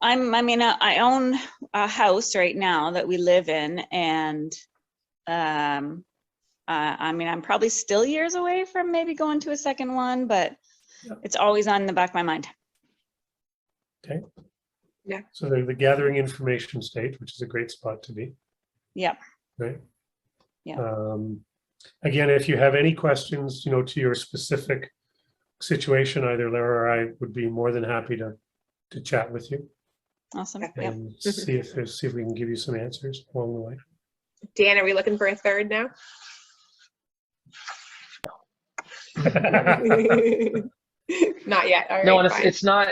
I mean, I own a house right now that we live in, and I mean, I'm probably still years away from maybe going to a second one, but it's always on the back of my mind. Okay. Yeah. So they're the gathering information stage, which is a great spot to be. Yeah. Right. Yeah. Again, if you have any questions, you know, to your specific situation, either Lara or I would be more than happy to chat with you Awesome. Yeah. and see if we can give you some answers along the way. Dan, are we looking for a third now? Not yet. All right, No, and fine. it's not,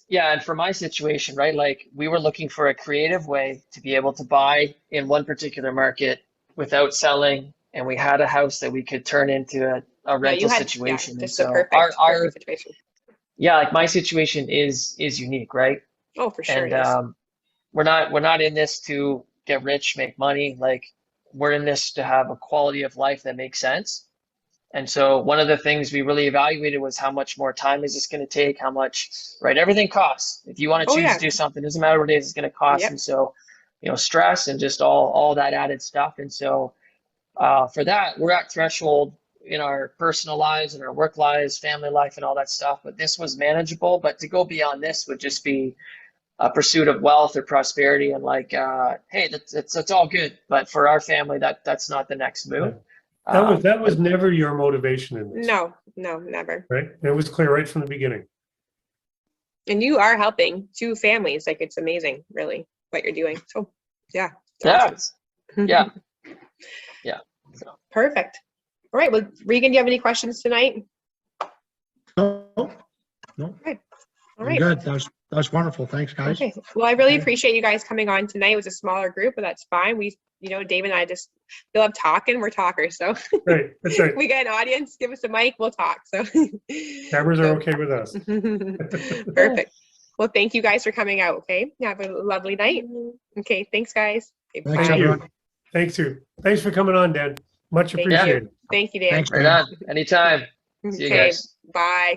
yeah, and for my situation, right, like we were looking for a creative way to be able to buy in one particular market without selling, and we had a house that we could turn into a rental situation. And just the so perfect situation. yeah, like my situation is unique, right? Oh, for sure. And It is. we're not in this to get rich, make money. Like we're in this to have a quality of life that makes sense. And so one of the things we really evaluated was how much more time is this going to take? How much, right? Everything costs. If you want to choose to do something, it doesn't matter what it is, it's going to cost. Yep. And so, you know, stress and just all that added stuff. And so for that, we're at threshold in our personal lives and our work lives, family life, and all that stuff. But this was manageable. But to go beyond this would just be a pursuit of wealth or prosperity. And like, hey, that's all good. But for our family, that's not the next move. That was never your motivation in this. No, never. Right? It was clear right from the beginning. And you are helping 2 families. Like, it's amazing, really, what you're doing. So, yeah. Yeah. Awesome. Yeah. Yeah. So. Perfect. All right. Well, Regan, do you have any questions tonight? No, Okay. All I'm right. good. That was wonderful. Thanks, guys. Okay. Well, I really appreciate you guys coming on tonight. It was a smaller group, but that's fine. Dave and I just love talking. We're talkers. So Right. That's right. we get an audience, give us a mic, we'll talk. So Cameras are okay with us. Perfect. Well, thank you guys for coming out. Okay. Have a lovely night. Okay. Thanks, guys. Okay, Thanks, bye. everyone. Thanks you. Thanks for coming on, Dan. Much Thank you. appreciated. Thank you, Dan. Thanks, Right Dan. on. Anytime. See you Okay. guys. Bye.